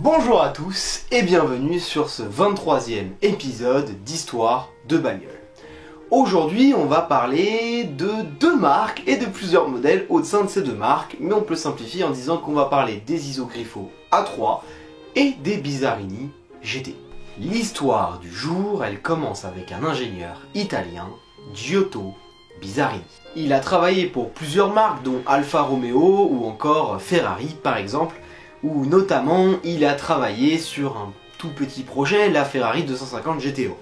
Bonjour à tous et bienvenue sur ce 23e épisode d'Histoire de bagnole. Aujourd'hui on va parler de deux marques et de plusieurs modèles au sein de ces deux marques, mais on peut simplifier en disant qu'on va parler des Isogriffo A3 et des Bizarini GT. L'histoire du jour, elle commence avec un ingénieur italien, Giotto Bizarini. Il a travaillé pour plusieurs marques dont Alfa Romeo ou encore Ferrari par exemple, où notamment il a travaillé sur un tout petit projet, la Ferrari 250 GTO.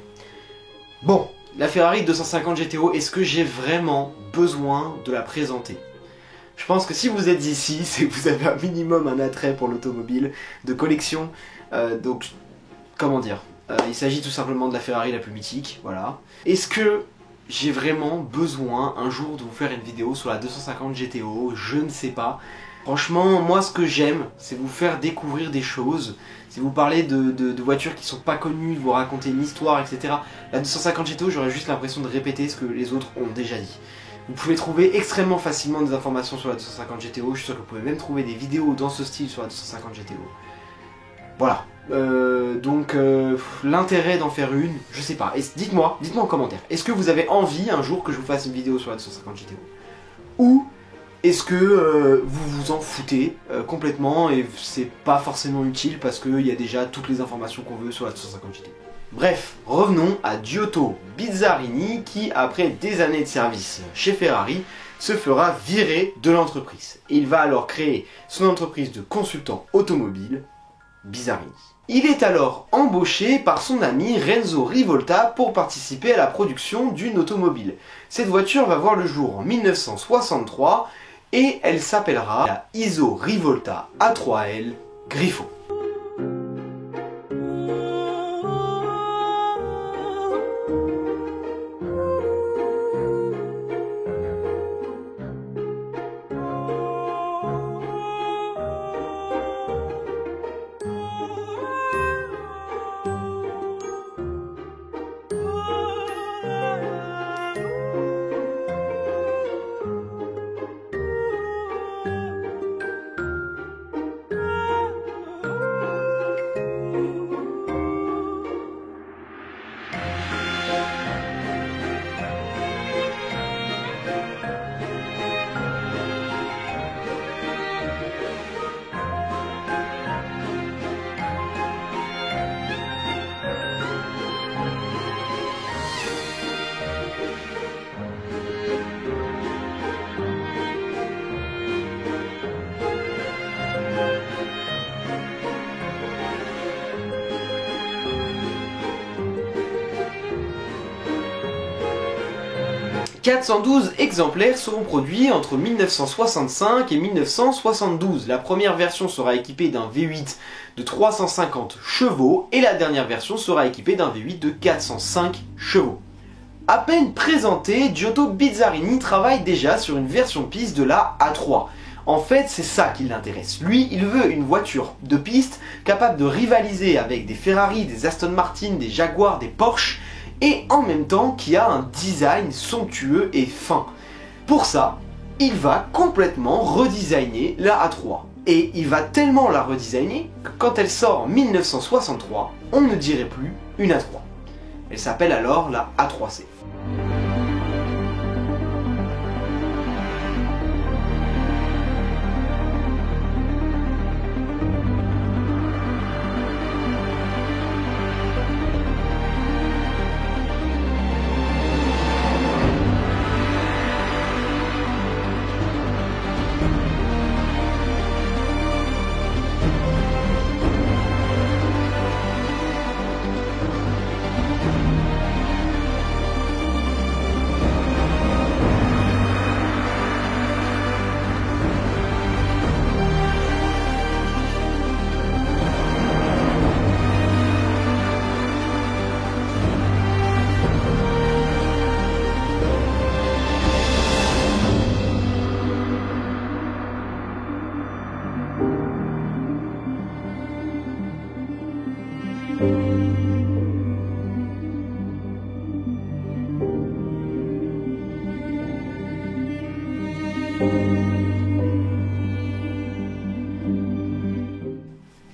Bon, la Ferrari 250 GTO, est-ce que j'ai vraiment besoin de la présenter? Je pense que si vous êtes ici, c'est que vous avez un minimum un attrait pour l'automobile de collection, donc comment dire, il s'agit tout simplement de la Ferrari la plus mythique, voilà. Est-ce que j'ai vraiment besoin un jour de vous faire une vidéo sur la 250 GTO? Je ne sais pas. Franchement, moi ce que j'aime, c'est vous faire découvrir des choses, c'est vous parler de voitures qui sont pas connues, vous raconter une histoire, etc. La 250 GTO, j'aurais juste l'impression de répéter ce que les autres ont déjà dit. Vous pouvez trouver extrêmement facilement des informations sur la 250 GTO, je suis sûr que vous pouvez même trouver des vidéos dans ce style sur la 250 GTO. Voilà. Donc l'intérêt d'en faire une, je sais pas. Dites-moi en commentaire, est-ce que vous avez envie un jour que je vous fasse une vidéo sur la 250 GTO? Ou est-ce que vous vous en foutez complètement et c'est pas forcément utile parce qu'il y a déjà toutes les informations qu'on veut sur la 250 GTO? Bref, revenons à Giotto Bizarini qui, après des années de service chez Ferrari, se fera virer de l'entreprise. Il va alors créer son entreprise de consultant automobile, Bizarini. Il est alors embauché par son ami Renzo Rivolta pour participer à la production d'une automobile. Cette voiture va voir le jour en 1963 et elle s'appellera la Iso Rivolta A3L Griffo. « 412 exemplaires seront produits entre 1965 et 1972. La première version sera équipée d'un V8 de 350 chevaux et la dernière version sera équipée d'un V8 de 405 chevaux. À peine présenté, Giotto Bizarini travaille déjà sur une version piste de la A3. En fait, c'est ça qui l'intéresse. Lui, il veut une voiture de piste capable de rivaliser avec des Ferrari, des Aston Martin, des Jaguar, des Porsche, et en même temps qui a un design somptueux et fin. Pour ça, il va complètement redesigner la A3. Et il va tellement la redesigner que quand elle sort en 1963, on ne dirait plus une A3. Elle s'appelle alors la A3C.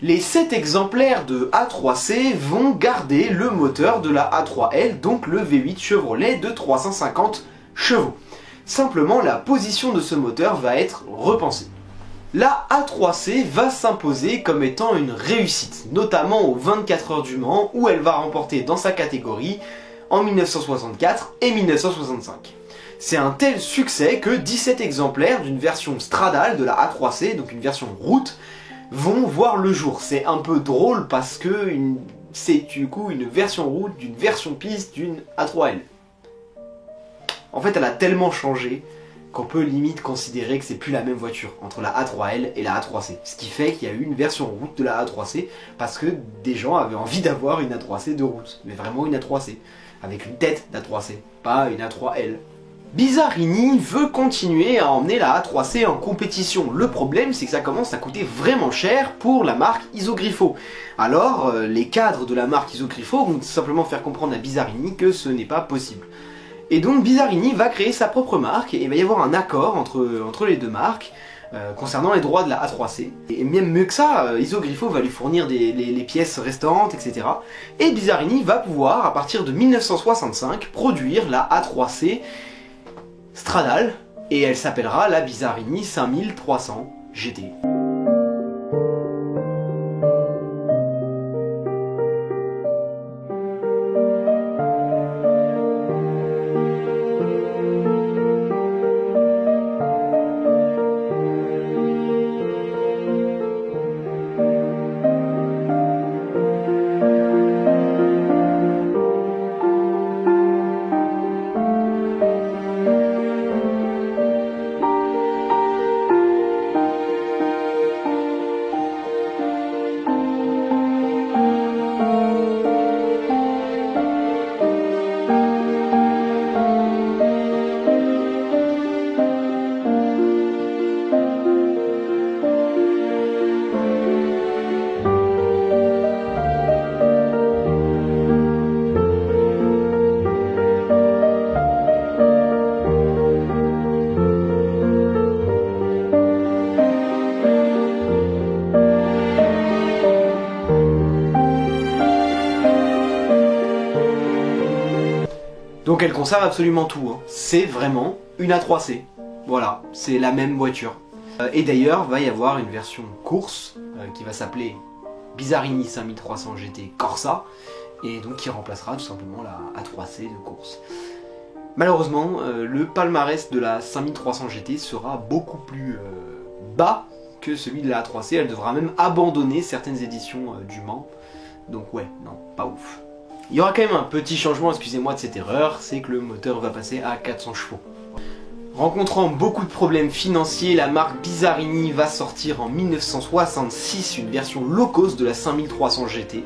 Les 7 exemplaires de A3C vont garder le moteur de la A3L, donc le V8 Chevrolet de 350 chevaux. Simplement, la position de ce moteur va être repensée. La A3C va s'imposer comme étant une réussite, notamment aux 24 heures du Mans, où elle va remporter dans sa catégorie en 1964 et 1965. C'est un tel succès que 17 exemplaires d'une version Stradale de la A3C, donc une version route, vont voir le jour. C'est un peu drôle parce que c'est du coup une version route d'une version piste d'une A3L. En fait, elle a tellement changé qu'on peut limite considérer que c'est plus la même voiture entre la A3L et la A3C. Ce qui fait qu'il y a eu une version route de la A3C parce que des gens avaient envie d'avoir une A3C de route, mais vraiment une A3C, avec une tête d'A3C, pas une A3L. Bizarini veut continuer à emmener la A3C en compétition. Le problème, c'est que ça commence à coûter vraiment cher pour la marque Isogriffo. Alors, les cadres de la marque Isogriffo vont simplement faire comprendre à Bizarini que ce n'est pas possible. Et donc Bizarini va créer sa propre marque et il va y avoir un accord entre les deux marques concernant les droits de la A3C. Et même mieux que ça, Isogriffo va lui fournir les pièces restantes, etc. Et Bizarini va pouvoir, à partir de 1965, produire la A3C Stradale, et elle s'appellera la Bizarini 5300 GT. Donc elle conserve absolument tout, hein. C'est vraiment une A3C. Voilà, c'est la même voiture. Et d'ailleurs, va y avoir une version course qui va s'appeler Bizarini 5300 GT Corsa, et donc qui remplacera tout simplement la A3C de course. Malheureusement, le palmarès de la 5300 GT sera beaucoup plus bas que celui de la A3C. Elle devra même abandonner certaines éditions du Mans. Donc ouais, non, pas ouf. Il y aura quand même un petit changement, excusez-moi de cette erreur, c'est que le moteur va passer à 400 chevaux. Rencontrant beaucoup de problèmes financiers, la marque Bizarini va sortir en 1966 une version low cost de la 5300 GT,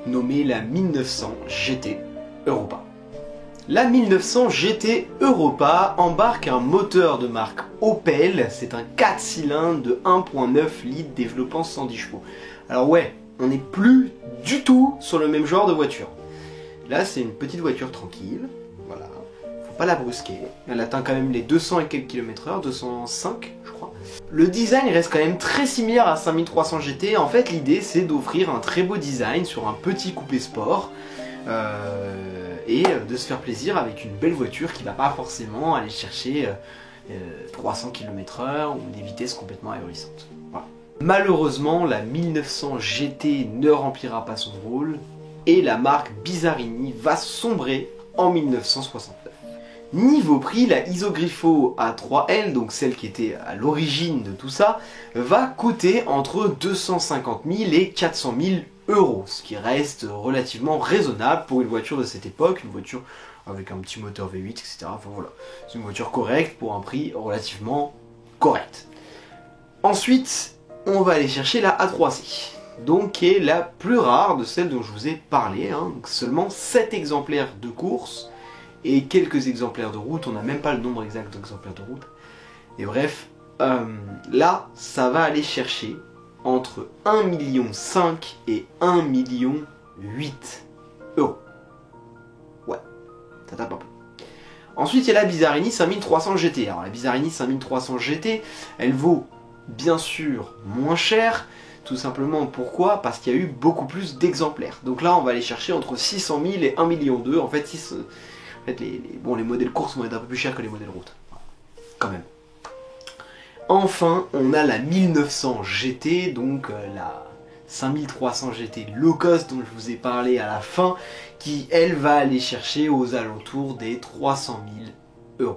nommée la 1900 GT Europa. La 1900 GT Europa embarque un moteur de marque Opel, c'est un 4 cylindres de 1.9 litres développant 110 chevaux. Alors ouais, on n'est plus du tout sur le même genre de voiture. Là, c'est une petite voiture tranquille, voilà, faut pas la brusquer. Elle atteint quand même les 200 et quelques km/h, 205 je crois. Le design reste quand même très similaire à 5300 GT. En fait, l'idée c'est d'offrir un très beau design sur un petit coupé sport et de se faire plaisir avec une belle voiture qui va pas forcément aller chercher 300 km/h ou des vitesses complètement ahurissantes. Voilà. Malheureusement, la 1900 GT ne remplira pas son rôle et la marque Bizarini va sombrer en 1969. Niveau prix, la Isogriffo A3L, donc celle qui était à l'origine de tout ça, va coûter entre 250 000 et 400 000 euros, ce qui reste relativement raisonnable pour une voiture de cette époque, une voiture avec un petit moteur V8, etc. Enfin voilà, c'est une voiture correcte pour un prix relativement correct. Ensuite, on va aller chercher la A3C, donc qui est la plus rare de celles dont je vous ai parlé, hein. Donc seulement 7 exemplaires de course et quelques exemplaires de route, on n'a même pas le nombre exact d'exemplaires de route. Et bref, là, ça va aller chercher entre 1,5 million et 1,8 million euros. Ouais, ça tape un peu. Ensuite, il y a la Bizarini 5300 GT. Alors la Bizarini 5300 GT, elle vaut bien sûr moins cher, Tout simplement pourquoi? Parce qu'il y a eu beaucoup plus d'exemplaires. Donc là on va aller chercher entre 600 000 et 1,2 million. En fait, les modèles courses vont être un peu plus chers que les modèles route. Quand même. Enfin, on a la 1900 GT, donc la 5300 GT low cost dont je vous ai parlé à la fin, qui elle va aller chercher aux alentours des 300 000 €.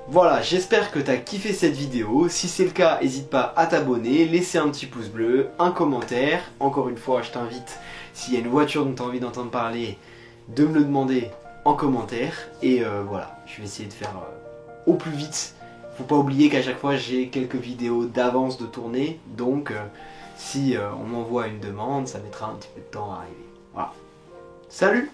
Voilà, j'espère que tu as kiffé cette vidéo. Si c'est le cas, n'hésite pas à t'abonner, laisser un petit pouce bleu, un commentaire. Encore une fois, je t'invite, s'il y a une voiture dont tu as envie d'entendre parler, de me le demander en commentaire. Et voilà, je vais essayer de faire au plus vite. Faut pas oublier qu'à chaque fois j'ai quelques vidéos d'avance de tournée, donc si on m'envoie une demande, ça mettra un petit peu de temps à arriver. Voilà. Salut!